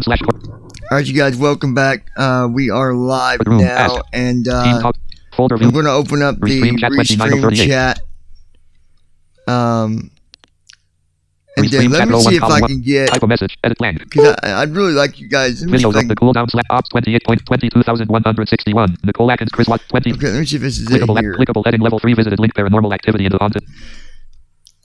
Alright, you guys, welcome back. We are live now, and I'm going to open up the Restream chat. And then let me see if I can get, because I'd really like you guys. Videos of the cooldown slap ops 28.22,161. Nicole Atkins, Chris Watt 20. Okay, let me see if this is clickable it here. Clickable heading level 3 visited link paranormal activity in the haunted.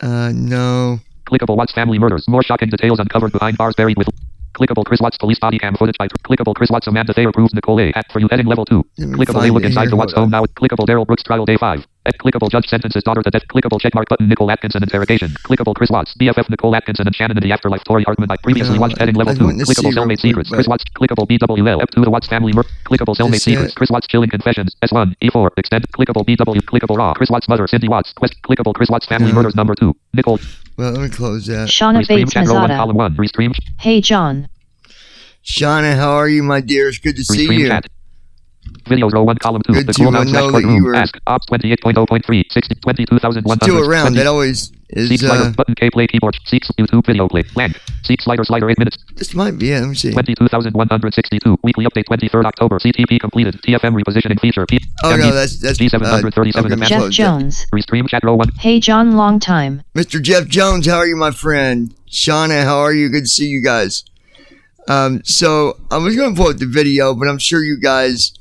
No. Clickable Watts family murders. More shocking details uncovered behind bars buried with. Clickable Chris Watts police body cam footage by clickable Chris Watts Amanda Thayer proves Nicole A. Act for you heading level 2. Clickable A look inside the Watts home now. Clickable Daryl Brooks trial day 5. Clickable judge sentences daughter to death. Clickable checkmark button Nicole Atkinson interrogation. Clickable Chris Watts BFF Nicole Atkinson and Shannon in the afterlife. Tori Hartman I previously watched heading level 2. Clickable cellmate secrets. Chris Watts. Clickable BWL F2 the Watts family murder. Clickable cellmate secrets. Chris Watts chilling confessions. S1 E4 extend. Clickable BW. Clickable raw. Chris Watts mother Cindy Watts. Quest. Clickable Chris Watts family murders number 2. Nicole. Well, let me close that. Shauna Bates Mazzata. Restream. Hey John. Shauna, how are you, my dear? It's good to see you. Chat. Videos row 1 column 2. Good The to know that you were ask ops 28.0.3 22,100 still around. That always is. Seek slider button K play keyboard. Seek YouTube video play blank. Seek slider 8 minutes. This might be it. Let me see. 22,162 weekly update 23rd October. CTP completed. TFM repositioning feature. Oh no, that's D737. okay, Jeff Jones. Restream chat row 1. Hey John, long time. Mr. Jeff Jones, how are you, my friend? Shauna, how are you? Good to see you guys. So I was going to pull up the video, but I'm sure you guys,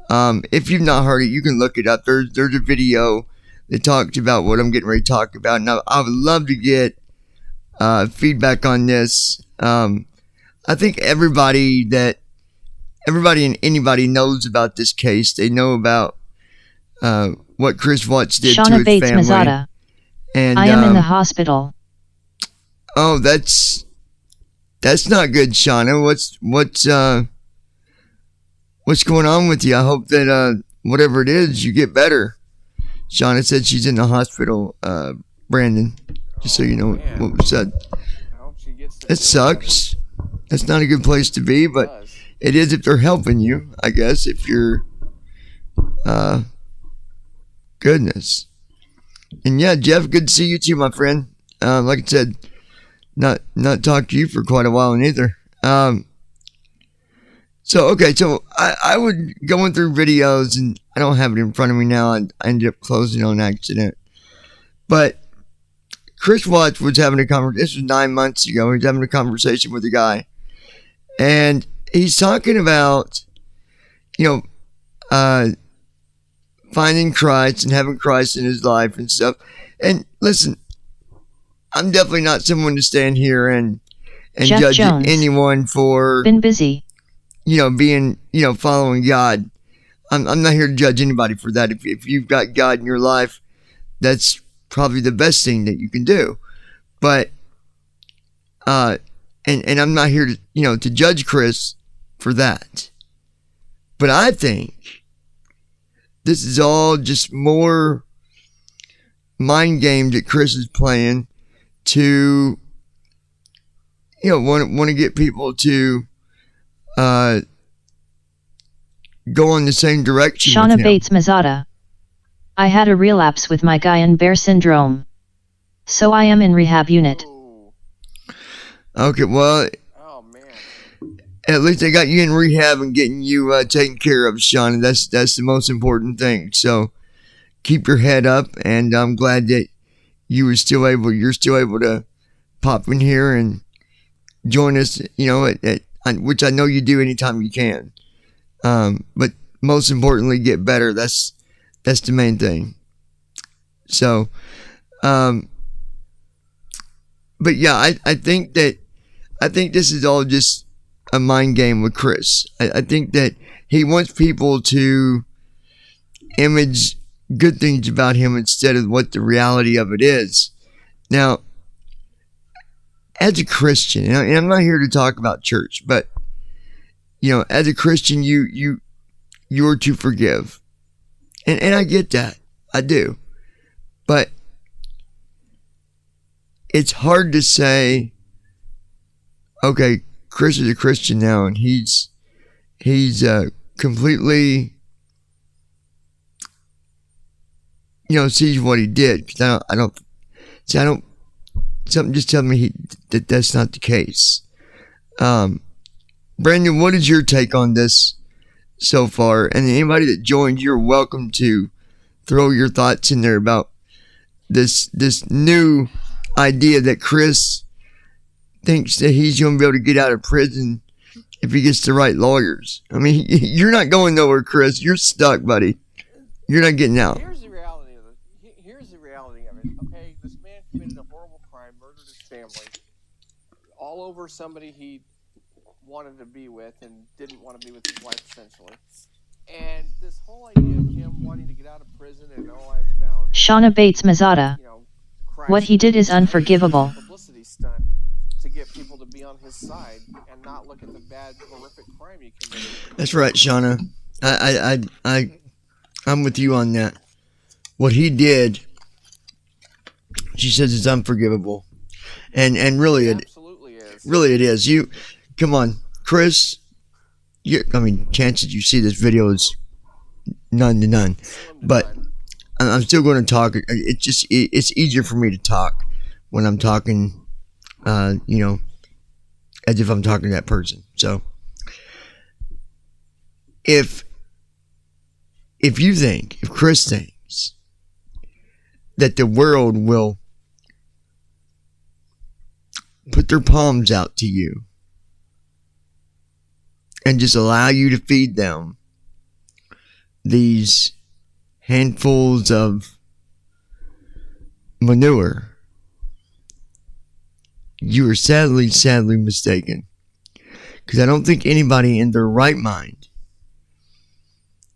if you've not heard it, you can look it up. There's a video that talks about what I'm getting ready to talk about. Now, I would love to get feedback on this. I think everybody and anybody knows about this case. They know about what Chris Watts did Shauna to his Bates family. Mazzata. And I am in the hospital. Oh, that's not good, Shauna. What's going on with you? I hope that whatever it is, you get better. Shauna said she's in the hospital, Brandon. Just so you know what was said. It sucks. That's not a good place to be, but it is if they're helping you, I guess, if you're goodness. And yeah, Jeff, good to see you too, my friend. Like I said, not talked to you for quite a while neither. So I would going through videos, and I don't have it in front of me now. I ended up closing on accident. But Chris Watts was having a conversation. This was 9 months ago. He was having a conversation with a guy, and he's talking about, finding Christ and having Christ in his life and stuff. And listen, I'm definitely not someone to stand here and Jeff judge Jones. anyone for Been busy. being following God. I'm not here to judge anybody for that. If you've got God in your life, that's probably the best thing that you can do. But and I'm not here to to judge Chris for that. But I think this is all just more mind games that Chris is playing to want to get people to go in the same direction. Shauna with him. Bates Mazzata. I had a relapse with my Guillain-Barré syndrome. So I am in rehab unit. Okay, well, Oh man. at least they got you in rehab and getting you taken care of, Shauna. That's the most important thing. So keep your head up, and I'm glad that you're still able to pop in here and join us, which I know you do anytime you can. But most importantly, get better. That's the main thing. So, but yeah, I think this is all just a mind game with Chris. I think that he wants people to image good things about him instead of what the reality of it is. Now, as a Christian, and I'm not here to talk about church, but as a Christian, you're to forgive, and I get that, I do, but it's hard to say, okay, Chris is a Christian now, and he's completely sees what he did. Because I don't. Something just tells me that's not the case. Brandon, what is your take on this so far? And anybody that joined, you're welcome to throw your thoughts in there about this new idea that Chris thinks that he's going to be able to get out of prison if he gets the right lawyers. I mean, you're not going nowhere, Chris. You're stuck, buddy. You're not getting out. Here's the reality of it. Okay, this man committed a horrible crime, murdered his family, all over somebody he wanted to be with and didn't want to be with his wife, essentially. And this whole idea of him wanting to get out of prison and I've found Shauna Bates Mazzotta. What he did is unforgivable. Publicity stunt to get people to be on his side and not look at the bad, horrific crime he committed. That's right, Shauna. I'm with you on that. What he did, she says, is unforgivable, and really it absolutely is. Really it is. You come on, Chris. Chances you see this video is none to none, but I'm still going to talk. It's easier for me to talk when I'm talking, as if I'm talking to that person. So if Chris thinks that the world will put their palms out to you and just allow you to feed them these handfuls of manure, you are sadly mistaken. Because I don't think anybody in their right mind,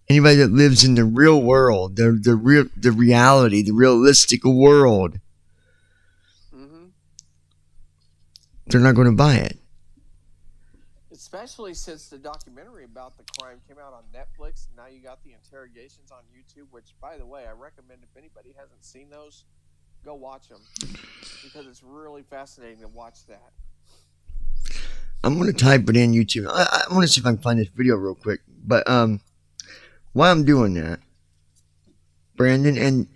anybody that lives in the real world, the reality, the realistic world, they're not going to buy it. Especially since the documentary about the crime came out on Netflix. Now you got the interrogations on YouTube, which, by the way, I recommend if anybody hasn't seen those, go watch them. Because it's really fascinating to watch that. I'm going to type it in YouTube. I want to see if I can find this video real quick. But while I'm doing that, Brandon and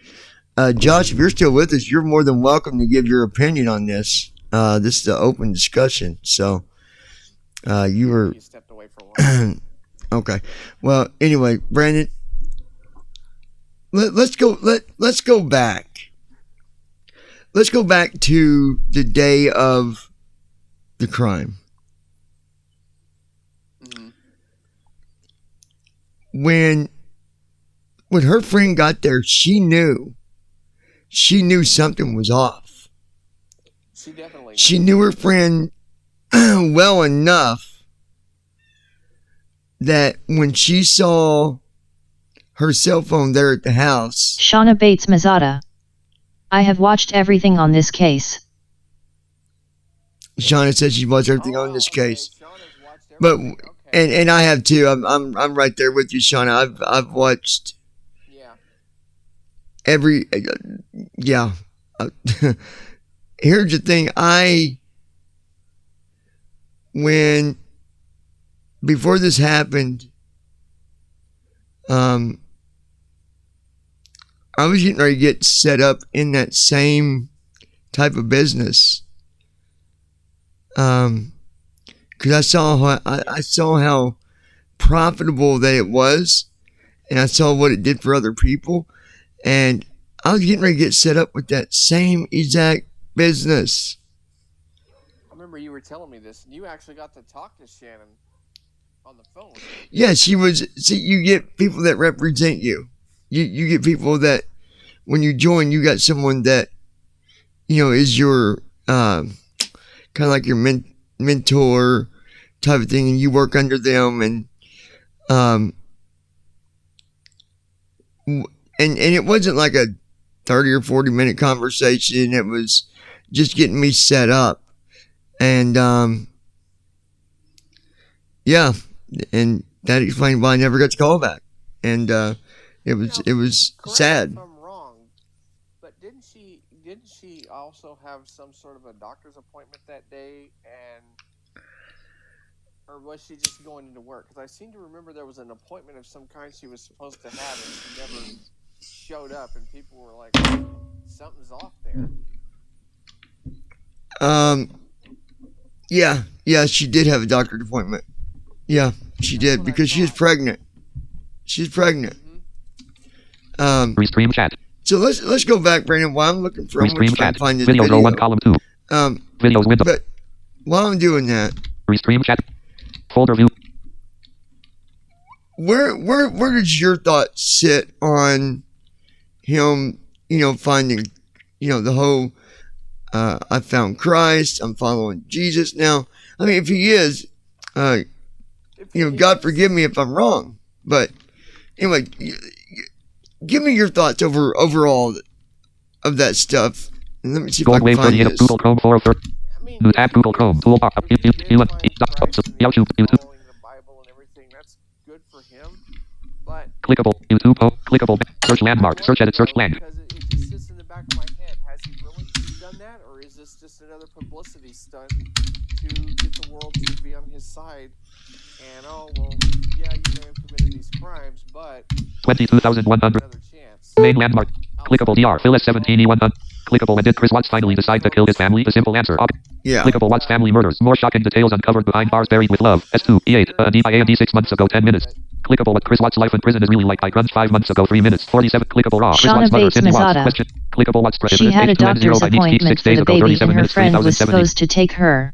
Josh, if you're still with us, you're more than welcome to give your opinion on this. This is an open discussion. So you stepped away for a while. Okay. Well, anyway, Brandon, let's go back. Let's go back to the day of the crime. When her friend got there, she knew something was off. She knew her friend well enough that when she saw her cell phone there at the house. Shauna Bates Mazzotta. I have watched everything on this case. Shauna said she watched everything on this case. But and I have too. I'm right there with you, Shauna. I've watched every Here's the thing. Before this happened, I was getting ready to get set up in that same type of business. Because I saw how profitable that it was, and I saw what it did for other people, and I was getting ready to get set up with that same exact business. I remember you were telling me this, and you actually got to talk to Shannon on the phone. Yeah, she was. See, you get people that represent you. You get people that when you join, you got someone that is your kind of like your mentor type of thing, and you work under them, and it wasn't like a 30 or 40 minute conversation. It was just getting me set up, and and that explained why I never got the call back, and it was sad. If I'm wrong, but didn't she also have some sort of a doctor's appointment that day, or was she just going into work? Because I seem to remember there was an appointment of some kind she was supposed to have, and she never showed up, and people were like, something's off there. Yeah, she did have a doctor's appointment. Yeah, she did because she was pregnant. She's pregnant. Restream chat. So let's go back, Brandon. While I'm looking for, I'm Restream trying chat. to find this Videos video. row 1 column 2. Videos window. But while I'm doing that, Restream chat. Folder view. where does your thoughts sit on him? Finding, the whole. I found Christ. I'm following Jesus now. I mean, if he is, God forgive me if I'm wrong. But anyway, give me your thoughts overall of that stuff. And let me see if I can Goldwave find 38 of this. Google Chrome 4 of 30. I mean, New tab Google Chrome. Toolbar. YouTube. following the Bible and everything, that's good for him. But Clickable. YouTube. Clickable. Search landmark. Search edit. Search blank. because it just sits in the back of my head. Has he really done that, or is this just another publicity stunt to get the world to be on his side? And yeah, you may have committed these crimes, but 22,100. another chance. Main landmark. Clickable DR. Phil S17E1. Clickable. When did Chris Watts finally decide to kill his family? The simple answer. Yeah. Clickable. Watts family murders. More shocking details uncovered behind bars buried with love. S2. E8. D by A&D 6 months ago. 10 minutes. Clickable. What Chris Watts' life in prison is really like. I grunged 5 months ago. 3 minutes. 47. Clickable raw. Chris Shauna Watts' mother. Bates Cindy Watts. Mazzotta. Question. Clickable. What's prohibited? She had a H2N0 doctor's by Neat Speak 6 appointment for days the ago. baby 37 and her minutes. friend was 3070. supposed to take her.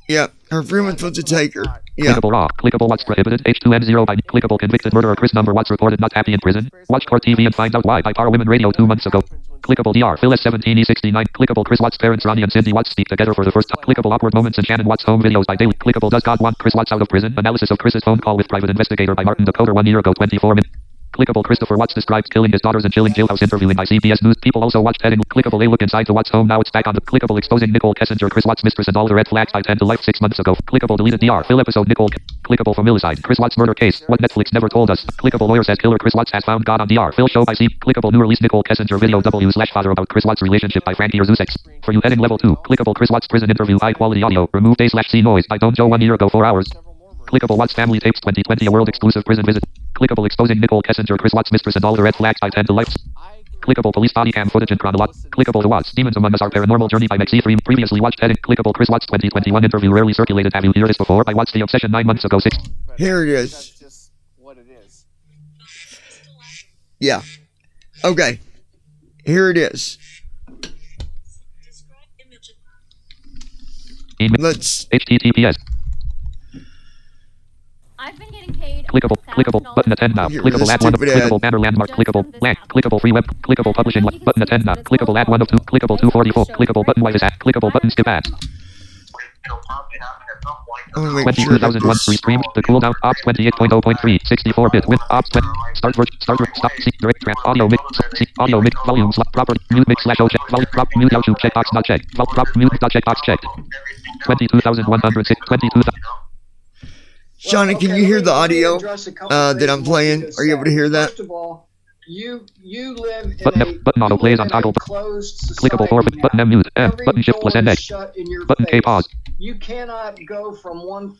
Yeah, her friend was supposed to take her. Yeah. Clickable raw. Clickable what's prohibited. H2N0 by clickable convicted murderer Chris number Watts reported not happy in prison. Watch Court TV and find out why by Power Women Radio 2 months ago. Clickable DR. Phil S17E69. Clickable Chris Watts' parents Ronnie and Cindy Watts speak together for the first time. Clickable awkward moments in Shannon Watts' home videos by Daily. Clickable does God want Chris Watts out of prison? Analysis of Chris's phone call with private investigator by Martin Dakota 1 year ago. 24 minutes. Clickable Christopher Watts describes killing his daughters and chilling jailhouse interviewing by CBS News. People also watched heading. Clickable a look inside the Watts home. Now it's back on the clickable exposing Nicole Kessinger, Chris Watts' mistress and all the red flags by 10 to life 6 months ago. Clickable deleted DR. Phil episode Nicole. Clickable familicide. Chris Watts murder case. What Netflix never told us. Clickable lawyer says killer Chris Watts has found God on DR. Phil show by C. Clickable new release Nicole Kessinger video W/father about Chris Watts relationship by Frankie Urzusex. For you heading level 2. Clickable Chris Watts prison interview high quality audio. Remove A/C noise by Don't Joe 1 year ago 4 hours. Clickable Watts family tapes 2020 a world exclusive prison visit. Clickable exposing Nicole Kessinger, Chris Watts' mistress and all the red flags by 10 to life. Clickable police body cam footage in chronology. Clickable the Watts Demons Among Us Our Paranormal Journey by McC3. Previously watched heading. Clickable Chris Watts 2021 interview rarely circulated. Have you heard this before? By Watts The Obsession 9 months ago 6. Here it is. That's just what it is. Yeah. Okay. Here it is. Let's. HTTPS. I've been getting paid Clickable button attend now. Here, Clickable this add 1 of stupid ad. clickable banner landmark. Clickable blank. Clickable free web. Clickable publishing button attend now. Clickable add 1 of 2. Clickable 244. Clickable button why is at. Clickable button skip ads. I want to make sure that 2001 this. restream. The cooldown ops 28.0.3 64-bit with ops 20. Start stop C direct trap audio mix C audio mix volume slot property mute mix slash o check volume prop mute YouTube checkbox not checked prop mute dot checkbox checked 22,106 22,000. Shauna, can you hear the audio that I'm playing? Are you able to hear that? First of all, you live in Button auto plays on toggle. Clickable for button M mute F button shift plus N X button K pause. You cannot go from one.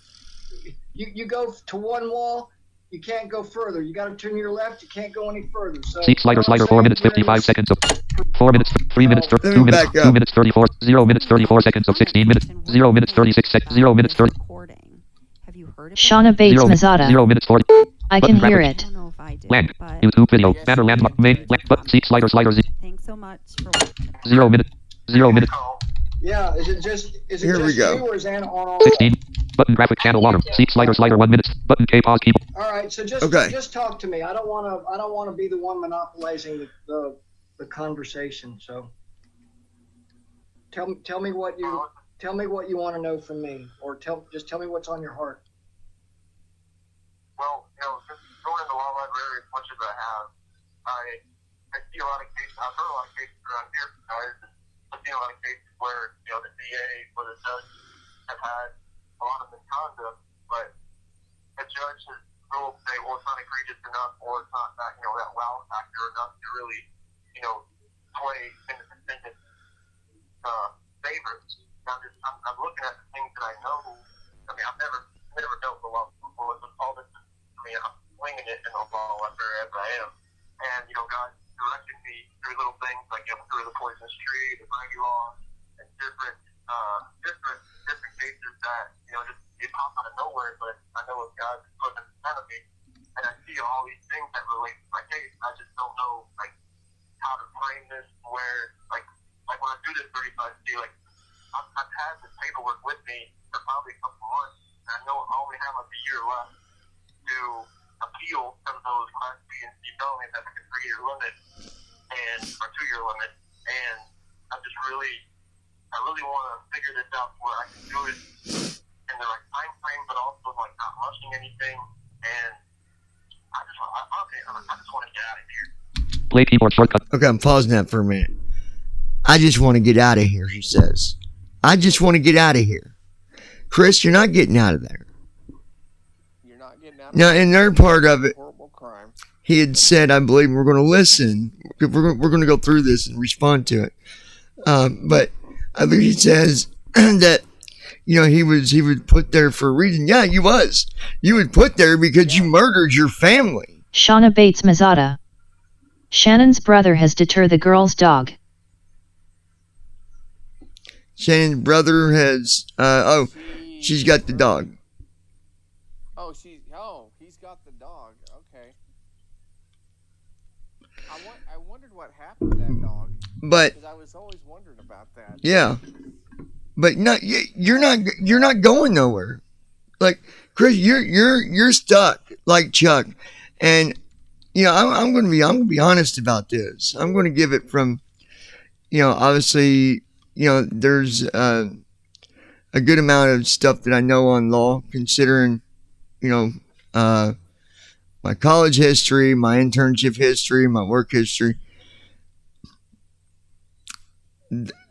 You go to one wall. You can't go further. You got to turn to your left. You can't go any further. So Seek slider 4 minutes 55 seconds of 4 minutes 3 minutes 2 Let me minutes back 2 up. minutes 34 0 minutes 34 seconds of 16 minutes 0 minutes 36 seconds 0 minutes 30 Have you heard of Shauna Bates 0 Mazzotta. minutes 40 I can button hear graphics. it. I don't know if I did, blank but YouTube video banner landmark main blank button seek slider 0 thanks so much for 0 minutes 0 minutes yeah, is it just Here we go. you or is Anna on all? 16 button graphic channel water seek slider 1 minute button K pause keyboard. All right, so Okay. just talk to me. I don't want to be the one monopolizing the conversation. So tell me what you want to know from me, or just tell me what's on your heart. Well, just going in the law library as much as I have, I see a lot of cases. I've heard a lot of cases around here. I've seen a lot of cases where the DA or the judge have had a lot of misconduct, but a judge has ruled say, well, it's not egregious enough, or it's not that that wow factor enough to really sway in the defendant's favor. I'm looking at the things that I know. I mean, I've never dealt with a law before, but all this. I mean, I'm swinging it in the law library as I am, and God directed me through little things like through the poisonous tree, the Brady law, and different cases that just it popped out of nowhere. But I know what God is putting in front of me, and I see all these things that relate to my case. I just don't know like how to frame this. Where like when I do this 35C, like I've had this paperwork with me for probably a couple months, and I know I only have like a year left to appeal some of those Class B and C felonies at like a 3-year limit or 2-year limit, and I really want to figure this out where I can do it in the right time frame, but also like not rushing anything. And I just want to get out of here. Play keyboard shortcut. Okay, I'm pausing that for a minute. I just want to get out of here, he says. I just want to get out of here. Chris, you're not getting out of there. You're not getting out. Now, in their part of it, Horrible crime. he had said, I believe we're going to listen. We're going to go through this and respond to it. But I believe he says that, you know, he was put there for a reason. Yeah, you was. You was put there because you murdered your family. Shauna Bates Mazzotta. Shannon's brother has deterred the girl's dog. Shannon's brother has, she's got the dog. He's got the dog. Okay. I wondered what happened to that dog. But Because I was always wondering about that. yeah, but you're not going nowhere. Like Chris, you're stuck like Chuck, and you know I'm going to be honest about this. I'm going to give it from, you know, obviously, you know, there's a good amount of stuff that I know on law, considering, you know, my college history, my internship history, my work history.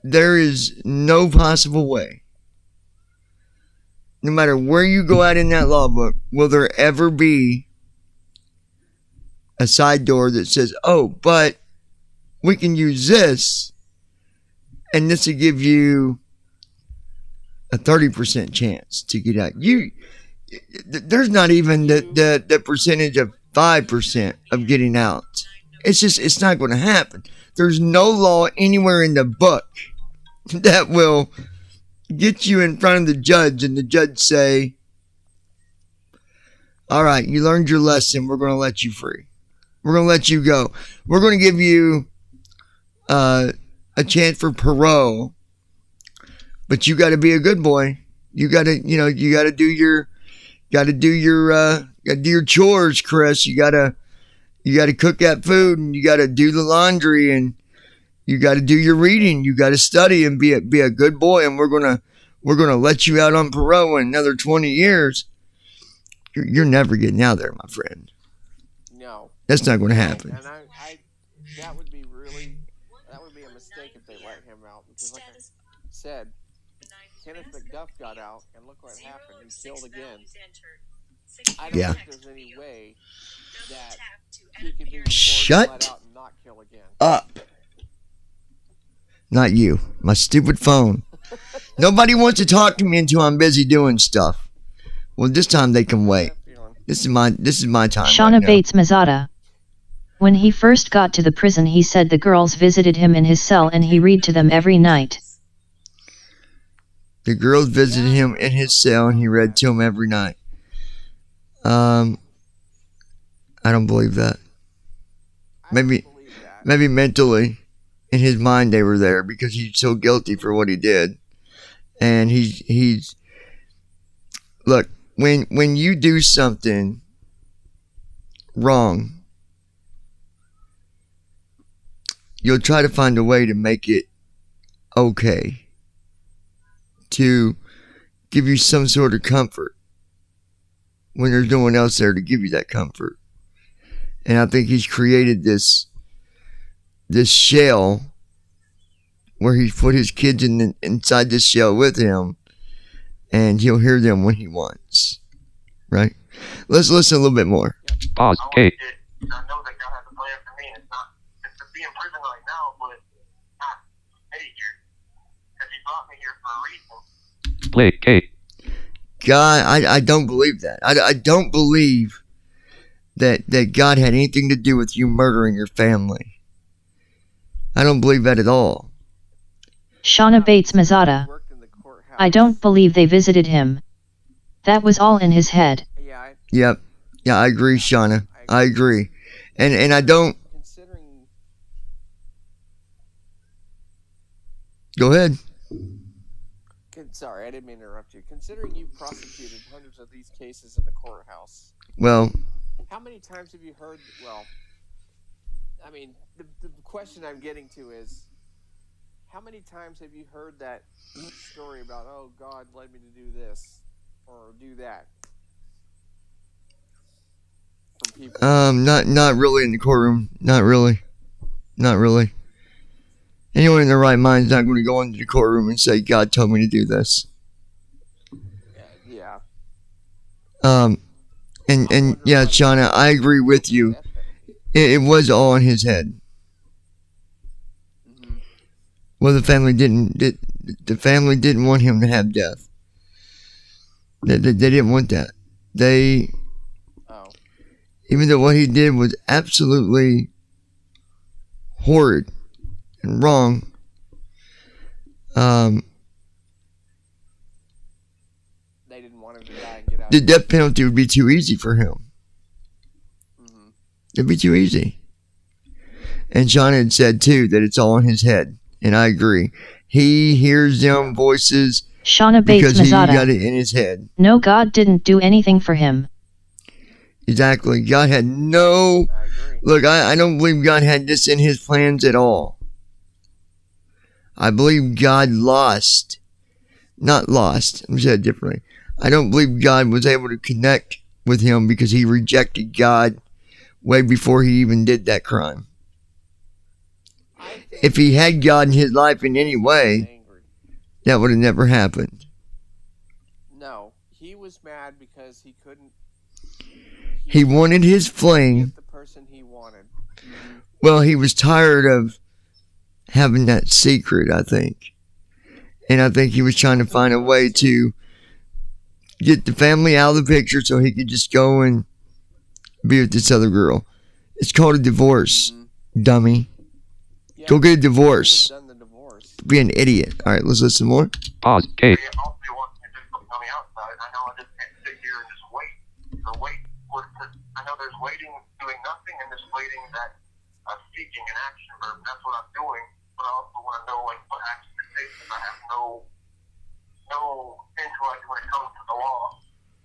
There is no possible way, no matter where you go out in that law book, will there ever be a side door that says, oh, but we can use this, and this will give you a 30% chance to get out. There's not even the percentage of 5% of getting out. It's not going to happen. There's no law anywhere in the book that will get you in front of the judge and the judge say, all right, you learned your lesson. We're going to let you free. We're going to let you go. We're going to give you a chance for parole, but you got to be a good boy. You got to, you know, you got to do your chores, Chris. You got to cook that food, and you got to do the laundry, and you got to do your reading. You got to study and be a good boy. And we're gonna let you out on parole in another 20 years. You're never getting out there, my friend. No. That's not going to happen. And that would be a mistake if they let him out, because like I said, Kenneth McDuff got out, and look what happened. He killed again. I don't think there's any way that he could be Shut let out and not kill again. Up. Not you. My stupid phone. Nobody wants to talk to me until I'm busy doing stuff. Well, this time they can wait. This is my time. Shauna right now. Bates Mazzotta. When he first got to the prison, he said the girls visited him in his cell and he read to them every night. The girls visited him in his cell and he read to them every night. I don't believe that. Maybe mentally, in his mind, they were there because he's so guilty for what he did. And he's look, when you do something wrong, you'll try to find a way to make it okay, to give you some sort of comfort when there's no one else there to give you that comfort. And I think he's created this shell where he's put his kids inside this shell with him, and he'll hear them when he wants. Right? Let's listen a little bit more. Pause. Kate. I know that God has a plan for me. It's to be in prison right now, but not major. Because he brought me here for a reason. Play. Kate. God, I don't believe that. I don't believe that God had anything to do with you murdering your family. I don't believe that at all. Shauna Bates Mazzotta. I don't believe they visited him. That was all in his head. Yeah, Yep. Yeah, I agree, Shauna. I agree. And I don't... Considering, Go ahead. sorry, I didn't mean to interrupt you. Considering you prosecuted hundreds of these cases in the courthouse, Well, how many times have you heard? Well, I mean, the question I'm getting to is, how many times have you heard that story about, oh, God led me to do this or do that from people? not really in the courtroom. Not really. Anyone in their right mind is not going to go into the courtroom and say, God told me to do this. Yeah. And yeah, Shauna, I agree with you. It was all in his head. Mm-hmm. Well, the family didn't want him to have death. They didn't want that. Even though what he did was absolutely horrid and wrong, they didn't want him to die and get out. The death penalty would be too easy for him. Mm-hmm. It'd be too easy. And Sean had said too that it's all in his head, and I agree. He hears them voices Shauna Bates because he got Mazzata. it in his head. No, God didn't do anything for him. Exactly. God had no... I agree. Look, I don't believe God had this in his plans at all. I believe God lost. Not lost. Let me say it differently. I don't believe God was able to connect with him because he rejected God way before he even did that crime. If he had God in his life in any way, that would have never happened. No, he was mad because he couldn't. He wanted his fling. Get the person he wanted. Mm-hmm. Well, he was tired of having that secret, I think. And I think he was trying to find a way to get the family out of the picture so he could just go and be with this other girl. It's called a divorce, dummy. Yeah, Go get a divorce. done the divorce. Be an idiot. All right, let's listen more. Pause. Kate. They also want to just put me on the outside. I know I just can't sit here and just wait. I know there's waiting, doing nothing, and there's waiting that seeking an action verb. That's what I'm doing. But I also want to know what action it takes. I have no intellect when it comes to the law.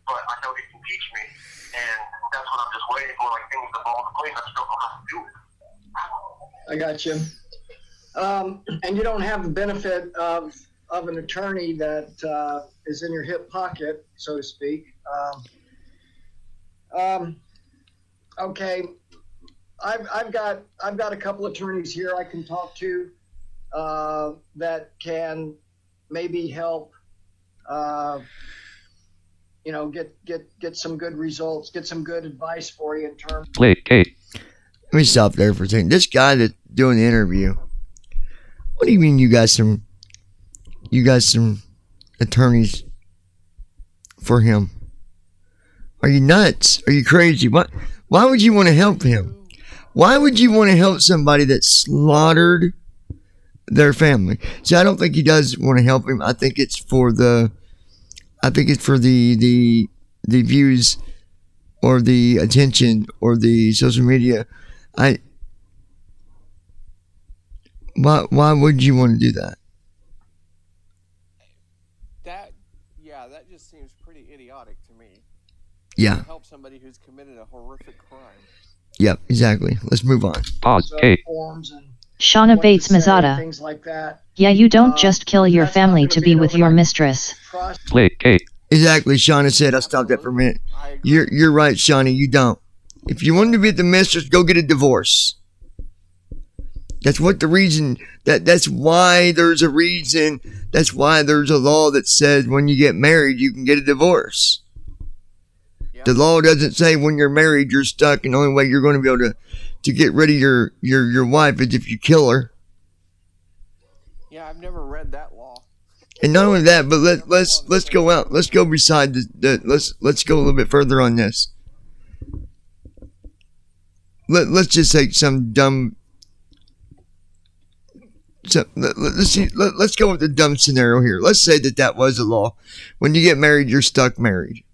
But I know he can teach me, and that's what I'm just waiting for. Like things to fall into place. I just don't know how to do it. I got you. And you don't have the benefit of an attorney that is in your hip pocket, so to speak. Okay, I've got a couple attorneys here I can talk to that can maybe help. Get some good results, get some good advice for you in terms. Play. Kate. Let me stop there for a second. This guy that's doing the interview, what do you mean you got some attorneys for him? Are you nuts? Are you crazy? Why would you want to help him? Why would you want to help somebody that slaughtered their family? See, I don't think he does want to help him. I think it's for the views or the attention or the social media. Why would you want to do that? That just seems pretty idiotic to me. Yeah. To help somebody who's committed a horrific crime. Yep, exactly. Let's move on. Pause. Kate. Forms and Shauna what Bates to say, Mazzata. things like that. Yeah, you don't just kill your That's not family gonna to be be an with your overnight mistress. process. Play. Kate. Exactly. Shauna said, I stopped that for a minute. I agree. You're right, Shauna. You don't. If you wanted to be at the mistress, go get a divorce. That's what the reason. That's why there's a reason. That's why there's a law that says when you get married, you can get a divorce. Yep. The law doesn't say when you're married, you're stuck, and the only way you're going to be able to get rid of your wife is if you kill her. Yeah, I've never read that law. And not only that, but let's go out. Let's go beside let's go a little bit further on this. Let's just take some dumb. Let's go with the dumb scenario here. Let's say that was a law. When you get married, you're stuck married.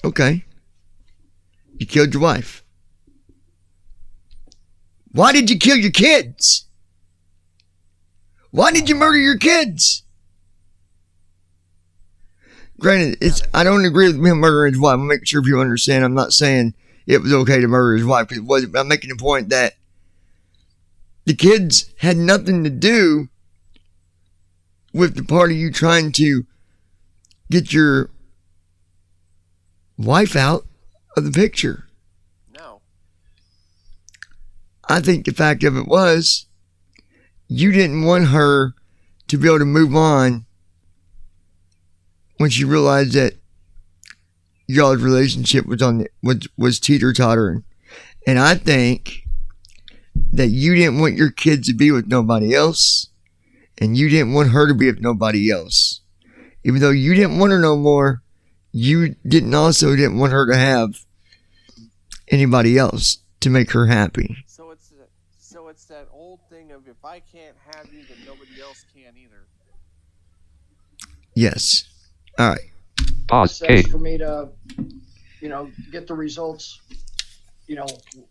Okay. You killed your wife. Why did you kill your kids? Why did you murder your kids? Granted, I don't agree with him murdering his wife. I'm making sure you understand. I'm not saying it was okay to murder his wife. It wasn't. But I'm making the point that the kids had nothing to do with the part of you trying to get your wife out of the picture. No. I think the fact of it was you didn't want her to be able to move on when she realized that y'all's relationship was teeter-tottering. And I think that you didn't want your kids to be with nobody else, and you didn't want her to be with nobody else. Even though you didn't want her no more, you didn't want her to have anybody else to make her happy. So it's that old thing of if I can't have you, then nobody else can either. Yes. All right. Pause. Sense Kate. for me to, get the results,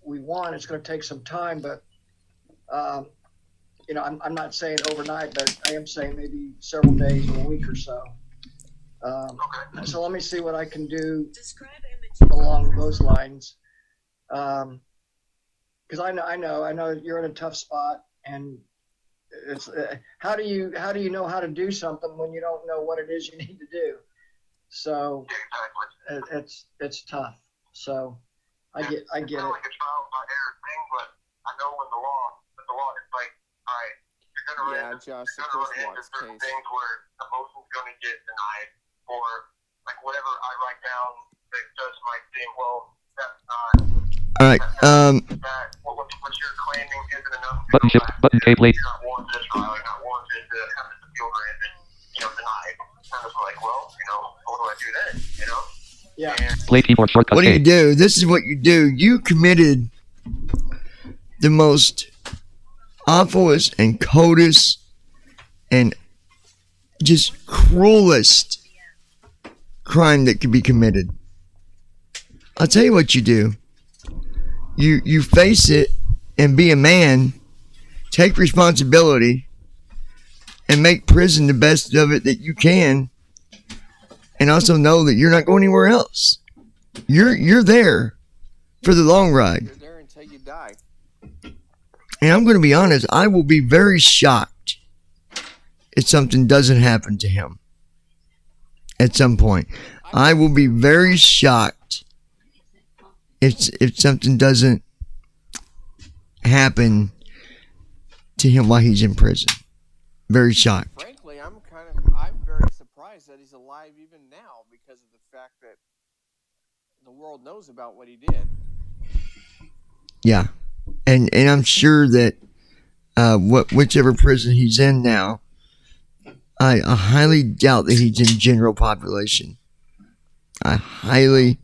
we want. It's going to take some time, but, I'm not saying overnight, but I am saying maybe several days or a week or so. So let me see what I can do along those lines. Because I know you're in a tough spot, and it's how do you know how to do something when you don't know what it is you need to do? So it's tough. So I get It's it. not like a trial by error thing, but I know when the law is like, all right, you're gonna run into certain things where emotion's gonna get denied, or like whatever I write down, the judge might think, well, that's not. All right. What you're claiming isn't enough. Button shift. Button K plate. You're not warranted this trial. You're not warranted to have this appeal granted. Denied. And it's like, well, what do I do then? Yeah. Play keyboard shortcut What do K. you do? This is what you do. You committed the most awfulest and coldest and just cruelest crime that could be committed. I'll tell you what you do. You face it and be a man, take responsibility, and make prison the best of it that you can, and also know that you're not going anywhere else. You're there for the long ride. You're there until you die. And I'm going to be honest, I will be very shocked if something doesn't happen to him at some point. I will be very shocked if something doesn't happen to him while he's in prison. Very shocked. Frankly, I'm very surprised that he's alive even now because of the fact that the world knows about what he did. Yeah. And I'm sure that whichever prison he's in now, I highly doubt that he's in general population. I highly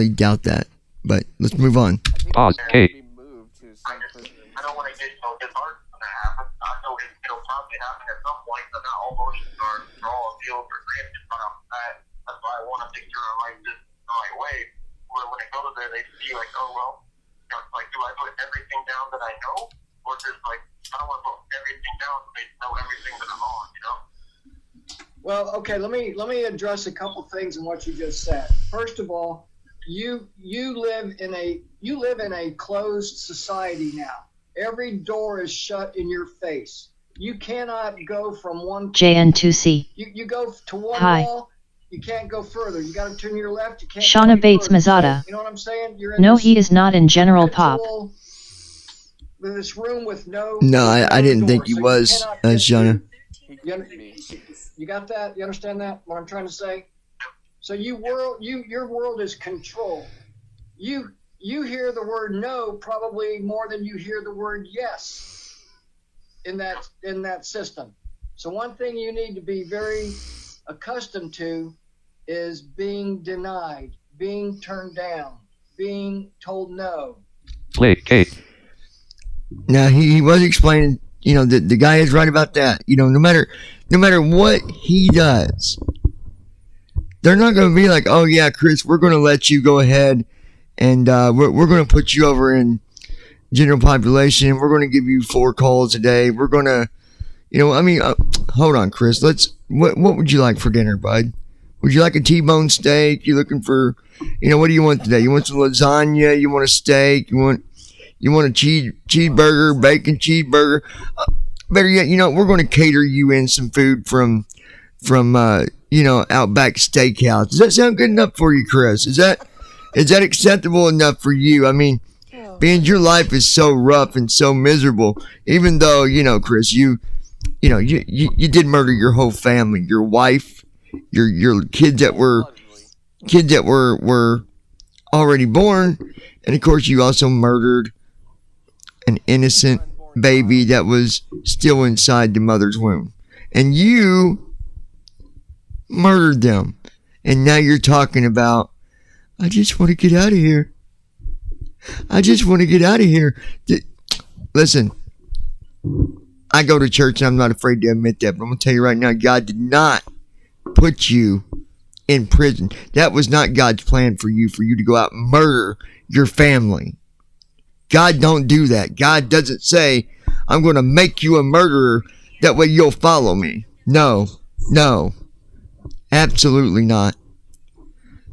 doubt that. But let's move on. Pause. K. Be moved to some prison. I don't want to get disheartened when that happens. I know it'll probably happen at some point, but not all motions are all appealed or granted right off the bat. That's why I want to make sure I write this the right way. When they go to there, they see like, oh well, like do I put everything down that I know, or just like I don't want to put everything down so they know everything that I'm on, Well, okay. Let me address a couple things in what you just said. First of all, you live in a closed society now. Every door is shut in your face. You cannot go from one JN2C. You go to one Hi. wall, you can't go further. You got to turn to your left, you can't go Shauna any Bates further. Mazada. You know what I'm saying? You're in No, this he is not in general pop. virtual- this room with no No, I didn't door, think he so you was, cannot get Shauna. He You, could be. you got that? You understand that? What I'm trying to say? So your world is controlled. You hear the word no probably more than you hear the word yes in that system. So one thing you need to be very accustomed to is being denied, being turned down, being told no. Play K. Now he was explaining, the guy is right about that. No matter what he does, they're not going to be like, oh yeah, Chris, we're going to let you go ahead and we're going to put you over in general population. We're going to give you 4 calls a day. We're going to, hold on, Chris. What would you like for dinner, bud? Would you like a T-bone steak? You looking for, what do you want today? You want some lasagna? You want a steak? You want a cheeseburger, bacon cheeseburger? Better yet, we're going to cater you in some food from Outback Steakhouse. Does that sound good enough for you, Chris? Is that acceptable enough for you? I mean, being your life is so rough and so miserable, even though, Chris, you did murder your whole family, your wife, your kids that were already born, and of course you also murdered an innocent baby that was still inside the mother's womb, and you murdered them, and now you're talking about, I just want to get out of here. I just want to get out of here. Listen, I go to church and I'm not afraid to admit that, but I'm going to tell you right now, God did not put you in prison. That was not God's plan for you to go out and murder your family. God don't do that. God doesn't say, I'm going to make you a murderer. That way you'll follow me. No, absolutely not.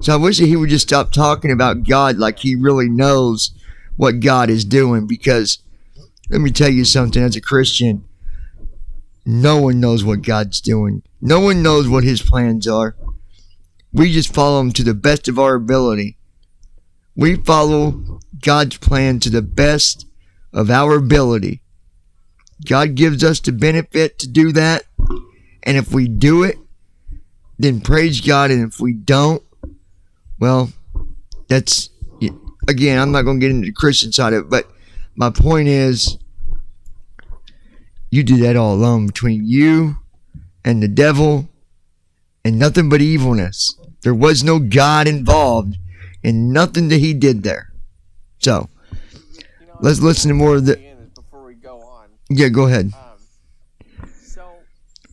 So I wish that he would just stop talking about God like he really knows what God is doing, because let me tell you something, as a Christian, no one knows what God's doing. No one knows what his plans are. We just follow him to the best of our ability. We follow God's plan to the best of our ability. God gives us the benefit to do that, and if we do it, then praise God, and if we don't, well, that's, again, I'm not going to get into the Christian side of it, but my point is, you did that all alone between you and the devil and nothing but evilness. There was no God involved in nothing that he did there. So, let's listen to more of the... Before we go on. Yeah, go ahead. So,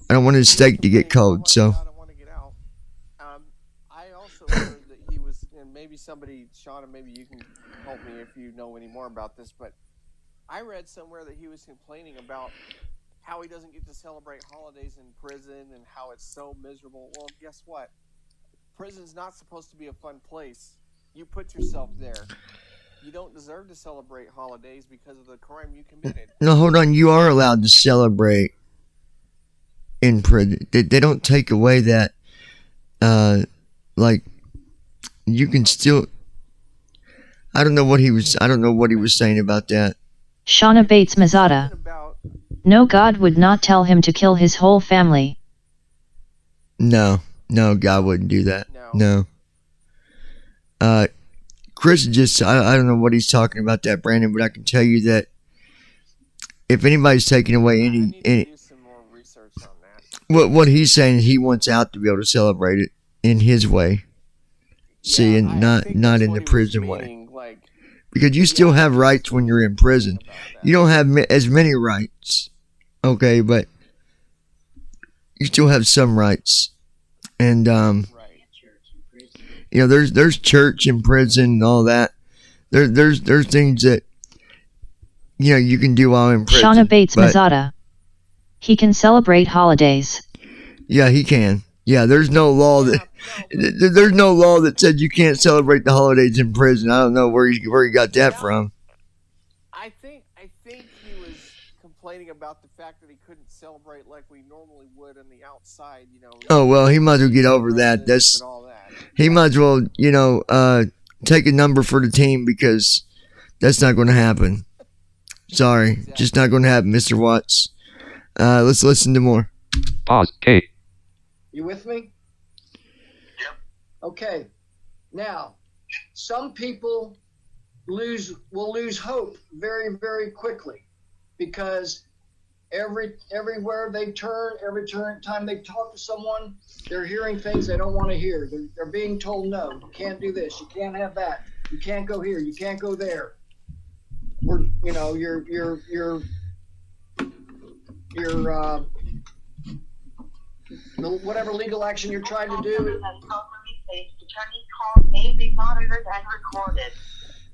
I don't want his steak to get cold, so... I want to get out. I also heard that he was, and maybe somebody, Shauna, maybe you can help me if you know any more about this, but I read somewhere that he was complaining about how he doesn't get to celebrate holidays in prison and how it's so miserable. Well, guess what? Prison's not supposed to be a fun place. You put yourself there. You don't deserve to celebrate holidays because of the crime you committed. No, hold on. You are allowed to celebrate in prison. They don't take away that. You can still. I don't know what he was saying about that. Shauna Bates Mazada. No, God would not tell him to kill his whole family. No, God wouldn't do that. No. Chris just, I don't know what he's talking about that, Brandon, but I can tell you that if anybody's taking away any do some more research on that. What he's saying, he wants out to be able to celebrate it in his way. See, and not in the prison way. Because you still have rights when you're in prison. You don't have as many rights, okay, but you still have some rights. And there's church in prison and all that. There's things that you can do while in prison. Shauna Bates Mazada. He can celebrate holidays. Yeah, he can. Yeah, there's no law that said you can't celebrate the holidays in prison. I don't know where he got that from. I think he was complaining about the fact that he couldn't celebrate like we normally would on the outside, Oh well, he might as well get over that. He might as well, take a number for the team, because that's not going to happen. Sorry, exactly. Just not going to happen, Mr. Watts. Let's listen to more. Pause. Kate. You with me? Yep. Okay. Now, some people will lose hope very, very quickly, because everywhere they turn, every time they talk to someone, they're hearing things they don't want to hear. They're being told, no, you can't do this, you can't have that, you can't go here, you can't go there. Whatever legal action you're trying to do. Attorney call may be monitored and recorded.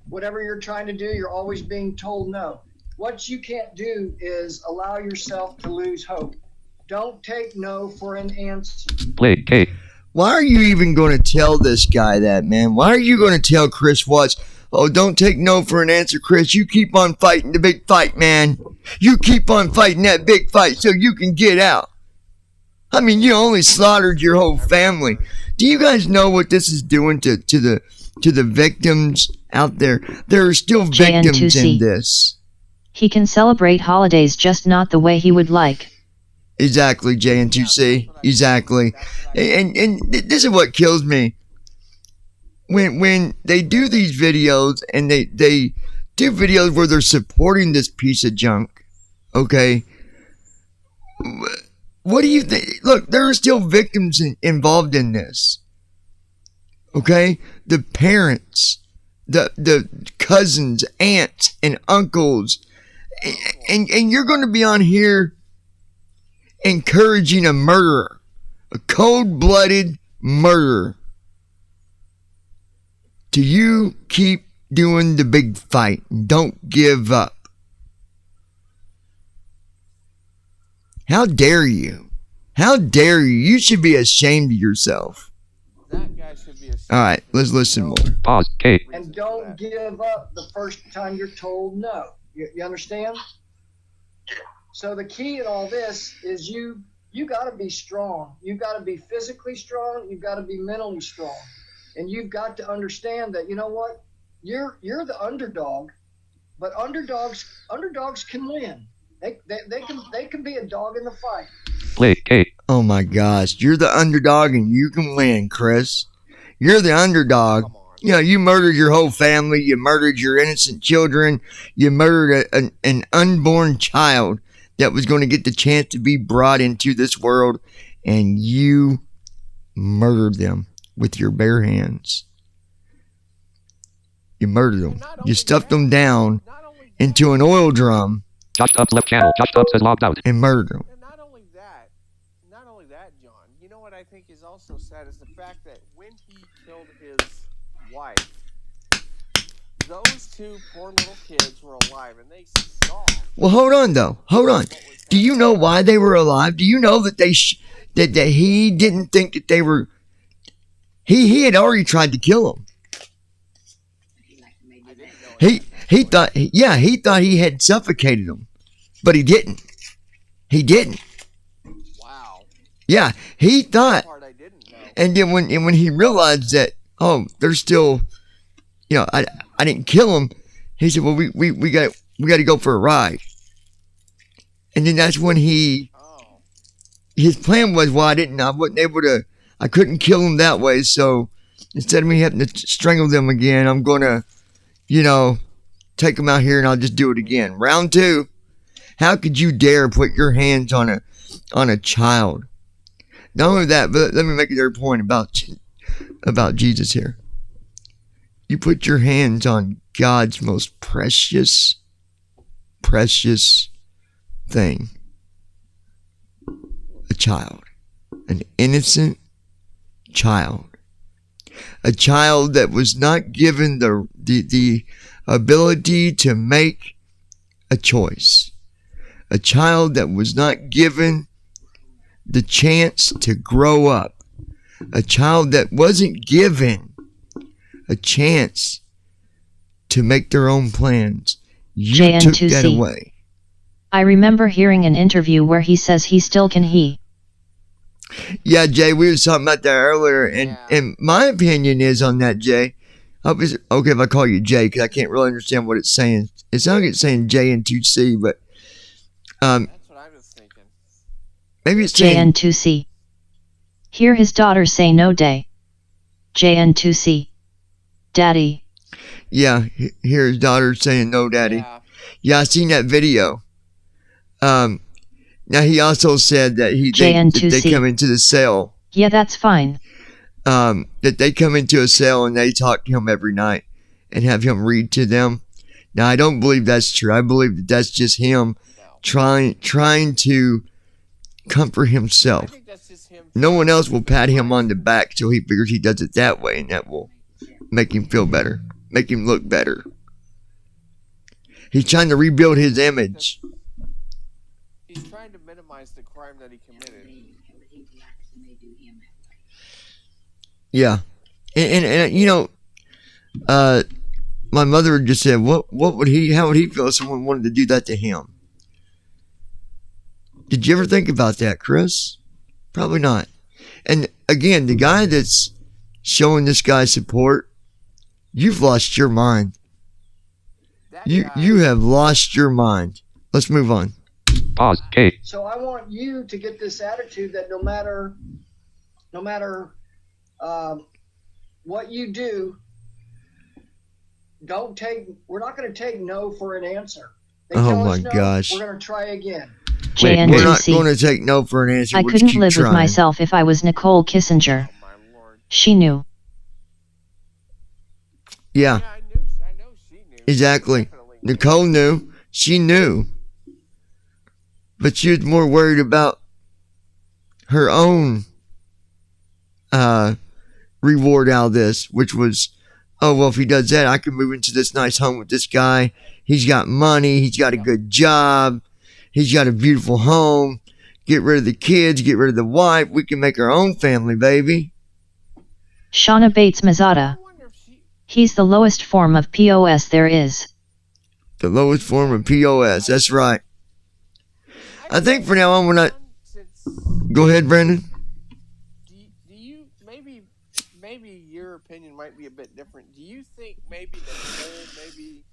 whatever you're trying to do, you're always being told no. What you can't do is allow yourself to lose hope. Don't take no for an answer. Play. K. Why are you even going to tell this guy that, man? Why are you going to tell Chris Watts, oh, don't take no for an answer, Chris. You keep on fighting the big fight, man. You keep on fighting that big fight so you can get out. I mean, you only slaughtered your whole family. Do you guys know what this is doing to the victims out there? There are still victims JN2C. in this. He can celebrate holidays, just not the way he would like. Exactly, JN2C. Exactly. And this is what kills me. When they do these videos and they do videos where they're supporting this piece of junk, okay? What do you think? Look, there are still victims involved in this. Okay? The parents, the cousins, aunts, and uncles. And you're going to be on here encouraging a murderer. A cold-blooded murderer. Do you keep doing the big fight? Don't give up. How dare you? How dare you? You should be ashamed of yourself. That guy should be ashamed. All right, let's listen more. Pause. K. And don't give up the first time you're told no. You understand? Yeah. So the key in all this is you got to be strong. You got to be physically strong. You got to be mentally strong. And you've got to understand that, you know what? You're the underdog, but underdogs can win. They can be a dog in the fight. Play. K. Oh my gosh, you're the underdog and you can win, Chris. You're the underdog. Come on. You know, you murdered your whole family. You murdered your innocent children. You murdered an unborn child that was going to get the chance to be brought into this world, and you murdered them with your bare hands. You murdered them. You stuffed them down Not only that, into an oil drum Josh Tubbs left channel. Josh Tubbs has logged out. and murdered them. and not only that, John. You know what I think is also sad is the fact that when he killed his wife, those two poor little kids were alive, and they saw. Well, hold on, though. Hold on. Do you know why they were alive? Do you know that that he didn't think that they were... He had already tried to kill them. I didn't know. He thought he had suffocated them, but he didn't. He didn't. Wow. Yeah, he thought. Part I didn't know. And then when he realized that, oh, they're still, you know, I didn't kill them. He said, well, we got to go for a ride. And then that's when Oh. his plan was, well, I couldn't kill them that way. So instead of me having to strangle them again, I'm going to, you know, take them out here and I'll just do it again. Round 2. How could you dare put your hands on a child? Not only that, but let me make another point about Jesus here. You put your hands on God's most precious thing. A child. An innocent child. A child that was not given the ability to make a choice. A child that was not given the chance to grow up. A child that wasn't given a chance to make their own plans. You took that JN2C. away. I remember hearing an interview where he says he still can he. Yeah, Jay, we were talking about that earlier, and, Yeah. and my opinion is on that, Jay. Okay if I call you Jay, because I can't really understand what it's saying. It sounds like it's saying JN2C, but That's what I was thinking. maybe it's saying JN2C. Hear his daughter say no day. JN2C. Daddy. yeah. Hear his daughter saying no, daddy. Yeah. Yeah, I seen that video. Now he also said that that JN2C. they come into the cell. Yeah, that's fine. That they come into a cell and they talk to him every night and have him read to them. Now I don't believe that's true. I believe that that's just him trying to comfort I himself. think that's just him. No one else will pat him on the back, so he figures he does it that way, and that will make him feel better, make him look better. He's trying to rebuild his image. He's trying to minimize the crime that he committed. Yeah, and you know, my mother just said, how would he feel if someone wanted to do that to him? Did you ever think about that, Chris? Probably not. And again, the guy that's showing this guy support, you've lost your mind. You have lost your mind. Let's move on. Pause. Kate. So I want you to get this attitude that no matter what you do, we're not going to take no for an answer. They Oh tell my us no, gosh. we're going to try again. We're not JN2C. going to take no for an answer. I We'll just couldn't keep live with trying. myself if I was Nicole Kissinger. Oh my lord. She knew. Yeah, I know she knew. exactly. Definitely knew. Nicole knew. She knew. But she was more worried about her own reward out of this, which was, oh, well, if he does that, I can move into this nice home with this guy. He's got money. He's got a good job. He's got a beautiful home. Get rid of the kids. Get rid of the wife. We can make our own family, baby. Shauna Bates Mazada. I wonder if she. He's the lowest form of POS there is. The lowest form of POS. That's right. I think for now on, we're not. Since, Go ahead, Brandon. do you maybe your opinion might be a bit different. Do you think maybe Nicole maybe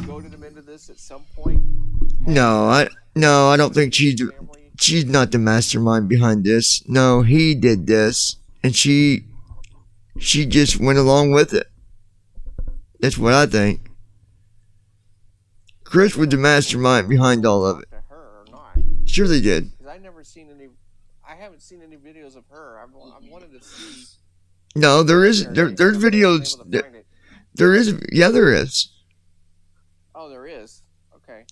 goaded him into this at some point? No, I don't think she's Family? not the mastermind behind this. No, he did this, and she just went along with it. That's what I think. Chris was the mastermind behind all of it. To her or not? Sure they did. Because I haven't seen any videos of her. I wanted to see. No, there's videos. Able to find it. There is. Oh, there is. Okay.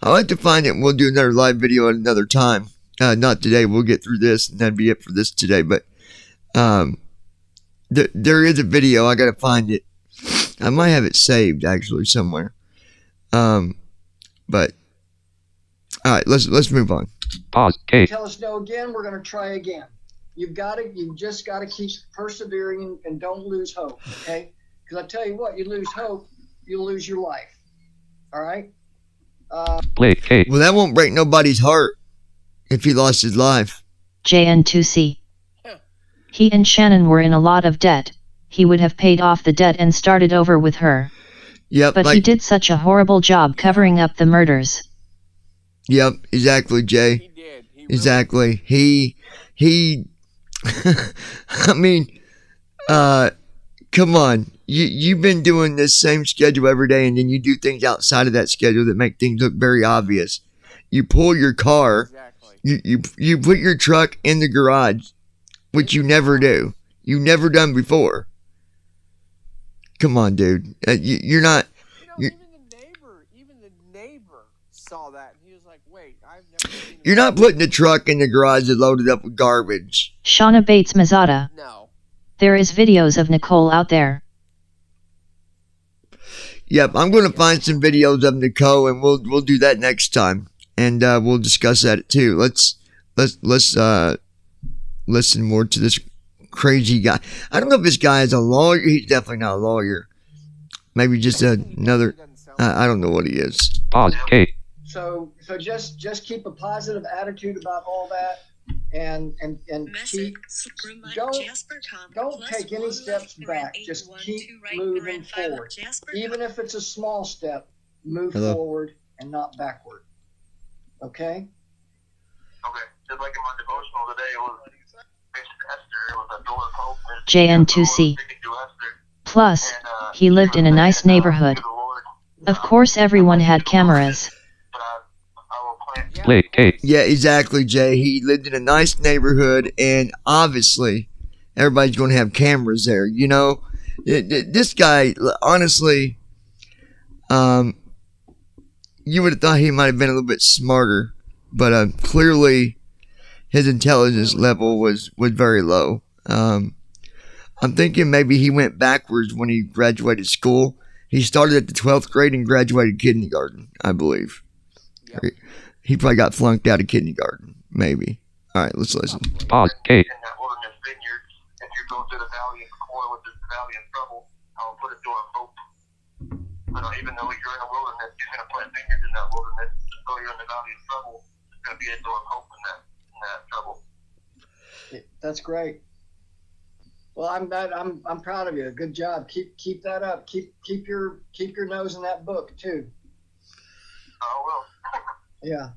I'll have to find it and we'll do another live video at another time. Not today. We'll get through this and that'd be it for this today. But there is a video. I gotta find it. I might have it saved actually somewhere. But all right, let's move on. Pause. Kate. Tell us no again, we're going to try again. You just got to keep persevering and don't lose hope, okay? Because I tell you what, you lose hope, you'll lose your life. All right? Play. Kate. Well, that won't break nobody's heart if he lost his life. JN2C. He and Shannon were in a lot of debt. He would have paid off the debt and started over with her. Yep. But he did such a horrible job covering up the murders. Yep. Exactly, Jay. He did. He really Exactly. He. I mean, come on. You've been doing this same schedule every day, and then you do things outside of that schedule that make things look very obvious. You pull your car. Exactly. You put your truck in the garage, which you never do. You've never done before. Come on, dude. You're not. You know, even the neighbor saw that, and he was like, "Wait, I've never seen." You're not putting the truck in the garage that's loaded up with garbage. Shauna Bates Mazada. No. There is videos of Nicole out there. Yep, I'm going to find some videos of Nicole, and we'll do that next time, and we'll discuss that too. Let's listen more to this crazy guy. I don't know if this guy is a lawyer. He's definitely not a lawyer. Maybe just another. I don't know what he is. Pause. Kate. So just keep a positive attitude about all that, and keep don't take any steps back. Just keep moving forward. Even if it's a small step, move forward and not backward. Okay? Okay. Just like in my devotional today, it was Esther. It was a door of hope. JN2C. Plus, he lived in a nice neighborhood. Of course everyone had cameras. Play. Kate. Yeah, exactly, Jay. He lived in a nice neighborhood, and obviously, everybody's going to have cameras there. You know, this guy, honestly, you would have thought he might have been a little bit smarter, but clearly, his intelligence level was very low. I'm thinking maybe he went backwards when he graduated school, He started at the 12th grade and graduated kindergarten, I believe. Yep. He probably got flunked out of kindergarten, maybe. All right, let's listen. Pause. K. In that wilderness vineyard, if you're going through the valley of Sequoia, which is the valley of trouble, I'll put a door of hope. Even though you're in a wilderness, you're going to plant vineyards in that wilderness. So you're in the valley of trouble, there's going to be a door of hope in that trouble. That's great. Well, I'm proud of you. Good job. Keep that up. Keep your nose in that book too. Oh well. Yeah.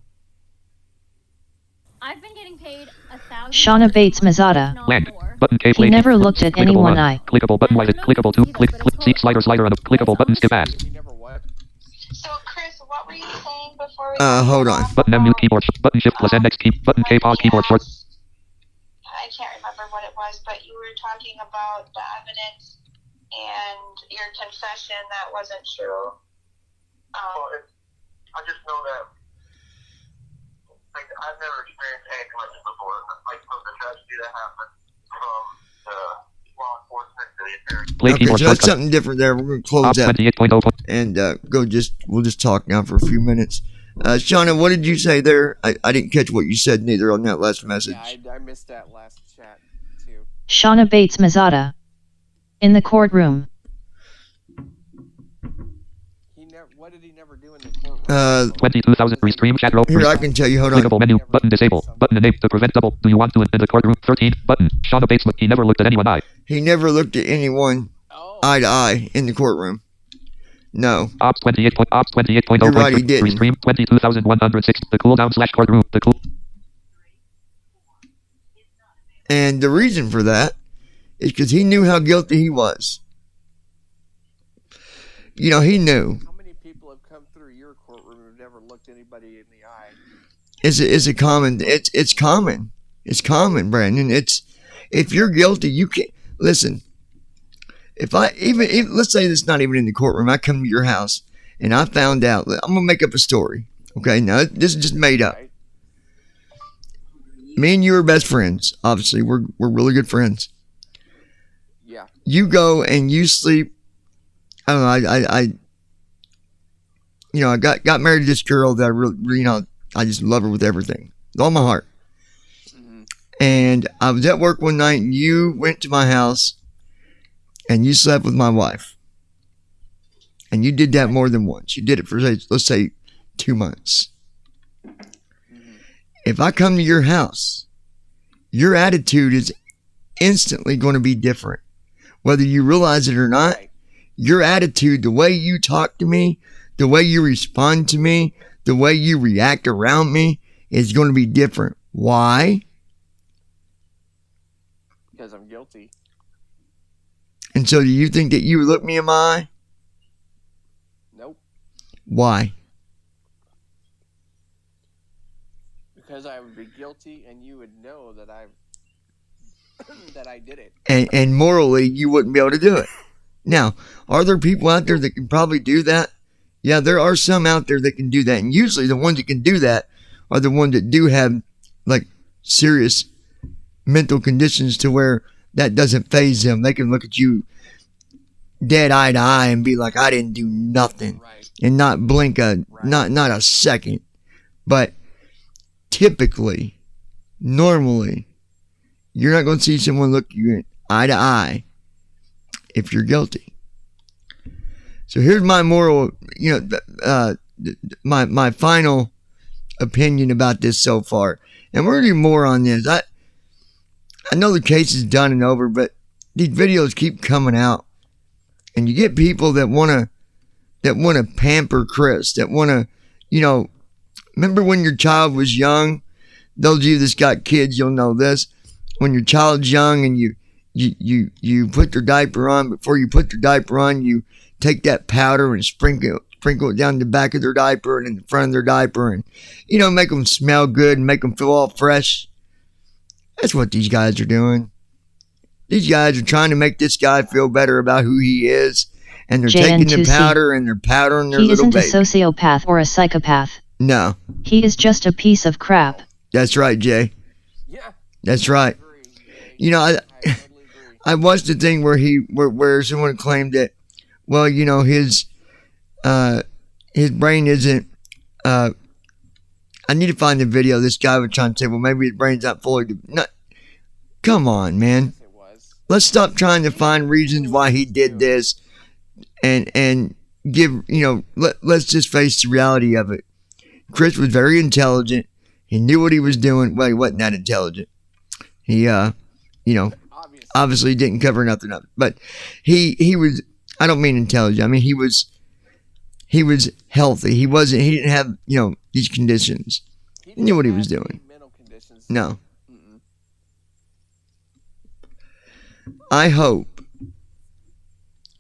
I've been getting paid $1,000. Shauna Bates Mazzotta. Land. Button K. He Play. never looked at Clickable anyone one. eye. Clickable button. White. Clickable two. Click. Seek slider on a clickable button. Skip ads. You never what? So, Chris, what were you saying before we... Hold on. Button M. Mute keyboard. Button Shift plus N. X key. Button K. Pause keyboard short. I can't remember what it was, but you were talking about the evidence and your confession that wasn't true. Well, I just know that I've never experienced any commotion before. Like the tragedy that happened from the law enforcement to the attorney. Play Okay, keyboard so that's shortcut. something different there. We're going to close Op that 28.0. and we'll just talk now for a few minutes. Shauna, what did you say there? I didn't catch what you said neither on that last message. Yeah, I missed that last chat too. Shauna Bates Mazzotta. In the courtroom. What did he never do in the courtroom? 22,000 restream chat row. Here, I can tell you. Hold on. Clickable menu. Button disable. Button enable to prevent double. Do you want to in the courtroom? 13. Button. Shauna Bates. He never looked at anyone eye. He never looked at anyone Oh, eye to eye in the courtroom. No. Ops 28. Ops 28.0. You're right, he didn't. Restream 22,106. The cooldown / courtroom. The cool. And the reason for that is because he knew how guilty he was. You know, he knew. how many people have come through your courtroom and have never looked anybody in the eye? It's a common. It's common. It's common, Brandon. If you're guilty, you can't listen. If let's say it's not even in the courtroom, I come to your house and I found out. I'm gonna make up a story. Okay, now this is just made up. Right? Me and you are best friends. Obviously, we're really good friends. Yeah. You go and you sleep. I don't know. I got married to this girl that I really, I just love her with everything, with all my heart. Mm-hmm. And I was at work one night, and you went to my house, and you slept with my wife. And you did that more than once. You did it for, let's say, 2 months. Mm-hmm. If I come to your house, your attitude is instantly going to be different. Whether you realize it or not, Right. your attitude, the way you talk to me, the way you respond to me, the way you react around me is going to be different. Why? Because I'm guilty. And so do you think that you would look me in my eye? Nope. Why? Because I would be guilty, and you would know that that I did it. And morally, you wouldn't be able to do it. Now, are there people out there that can probably do that? Yeah, there are some out there that can do that. And usually the ones that can do that are the ones that do have like serious mental conditions to where that doesn't faze them. They can look at you dead eye to eye and be like, I didn't do nothing. Right. And not blink not a second. But typically, normally, you're not going to see someone look you eye to eye if you're guilty. So here's my moral, my final opinion about this so far. And we're going to do more on this. I know the case is done and over, but these videos keep coming out. And you get people that want to pamper Chris, that want to, remember when your child was young? Those of you that's got kids, you'll know this. When your child's young and you put their diaper on, before you put their diaper on, you take that powder and sprinkle it down the back of their diaper and in the front of their diaper and, make them smell good and make them feel all fresh. That's what these guys are doing. These guys are trying to make this guy feel better about who he is. And they're taking the powder and they're powdering their little baby. He isn't a sociopath or a psychopath. No. He is just a piece of crap. That's right, Jay. Yeah. That's right. I totally agree. I watched the thing where someone claimed that well, you know, his brain isn't. I need to find the video. This guy was trying to say, well, maybe his brain's not fully. No, come on, man. It was. Let's stop trying to find reasons why he did this, and give, you know. Let's just face the reality of it. Chris was very intelligent. He knew what he was doing. Well, he wasn't that intelligent. He, you know, obviously didn't cover nothing up. But he was. I don't mean intelligent. I mean he was healthy. He didn't have, you know, these conditions. He knew what he was doing. Mental conditions. No. I hope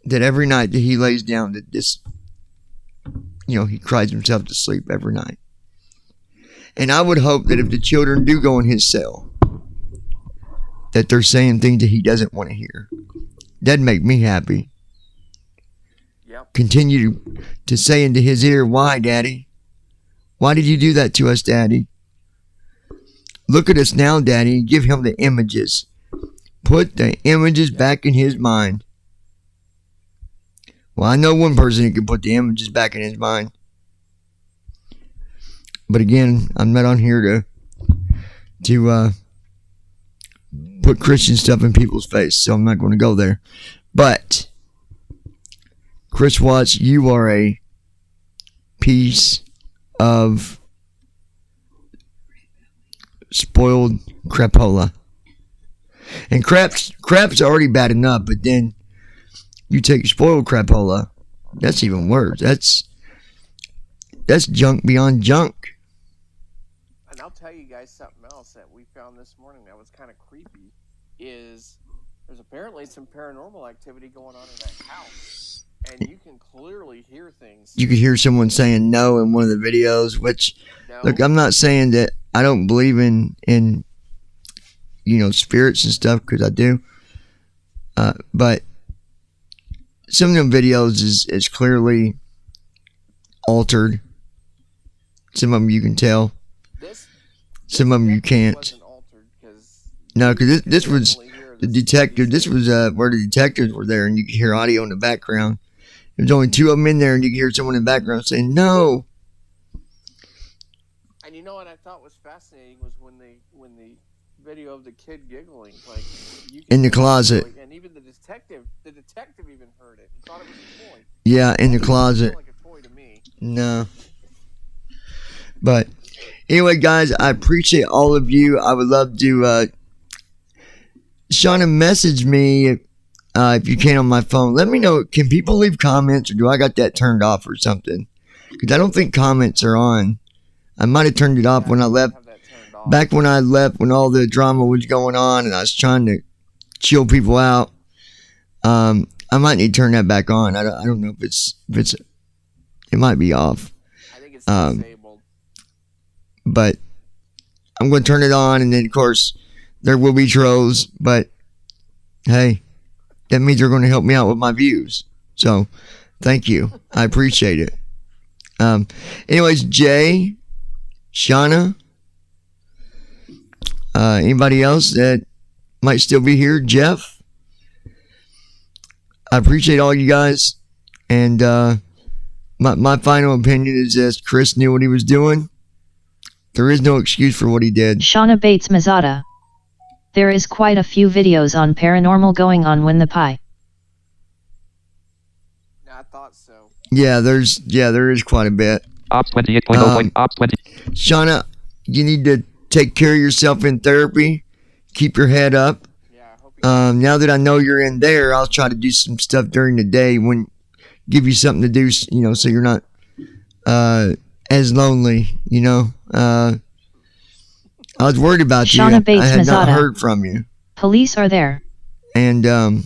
that every night that he lays down, that this, you know, he cries himself to sleep every night. And I would hope that if the children do go in his cell, that they're saying things that he doesn't want to hear. That'd make me happy. Yep. Continue to say into his ear, why, Daddy? Why did you do that to us, Daddy? Look at us now, Daddy, and give him the images. Put the images back in his mind. Well, I know one person who can put the images back in his mind. But again, I'm not on here to put Christian stuff in people's face, so I'm not going to go there. But Chris Watts, you are a piece of spoiled crapola. And crap's already bad enough, but then you take spoiled crapola, that's even worse. That's junk beyond junk. And I'll tell you guys something else that we found this morning that was kind of creepy is there's apparently some paranormal activity going on in that house. And you can clearly hear things. You could hear someone saying no in one of the videos, which, No. look, I'm not saying that I don't believe in you know, spirits and stuff, because I do. But some of them videos is clearly altered. Some of them you can tell. Some of them you can't. Wasn't altered 'cause No, because this you was definitely hear the the detective. This was where the detectives were there, and you could hear audio in the background. There's only two of them in there, and you could hear someone in the background saying no. And you know what I thought was fascinating was when the video of the kid giggling, like you could In the hear it closet. giggling, and even the detective even heard it and thought it was a toy. Yeah, in the closet. It sounded like a toy to me. No. But anyway, guys, I appreciate all of you. I would love to Shauna, message me if you can on my phone. Let me know, can people leave comments, or do I got that turned off or something? Because I don't think comments are on. I might have turned it off when I left. Have that turned off. Back when I left, when all the drama was going on and I was trying to chill people out, I might need to turn that back on. I don't know if it's it might be off. I think it's disabled. But I'm going to turn it on, and then of course there will be trolls, but hey, that means they're going to help me out with my views. So thank you. I appreciate it. Anyways, Jay, Shauna, anybody else that might still be here, Jeff, I appreciate all you guys. And my final opinion is this: Chris knew what he was doing. There is no excuse for what he did. Shauna Bates Mazada. There is quite a few videos on paranormal going on when the pie. I thought so. Yeah, there is quite a bit. Ops 28.0. Ops 20. Shauna, you need to take care of yourself in therapy. Keep your head up. Yeah, I hope you Now that I know you're in there, I'll try to do some stuff during the day, give you something to do, you know, so you're not as lonely, you know. I was worried about you. Shauna Bates I had not Mazada. heard from you. Police are there. And I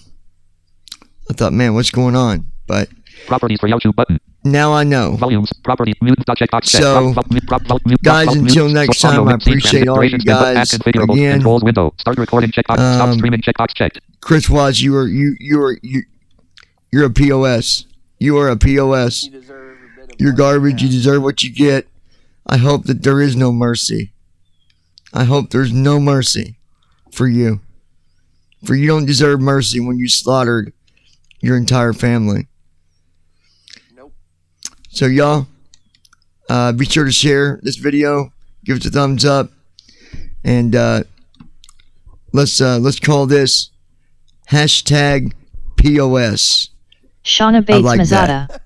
thought, man, what's going on? But Properties for YouTube button. now I know. Volumes. Property. Mute. Checkbox. Check. So, guys, until next time, I appreciate all you guys. Again, Controls window. Start recording. Checkbox. Stop streaming. Checkbox checked. Chris Watts, you're a POS. You are a POS. you deserve a bit of You're what garbage. You have. deserve what you get. I hope that there is no mercy. I hope there's no mercy for you. For you don't deserve mercy when you slaughtered your entire family. So y'all, be sure to share this video, give it a thumbs up, and let's call this hashtag POS. Shauna Bates like Mazada.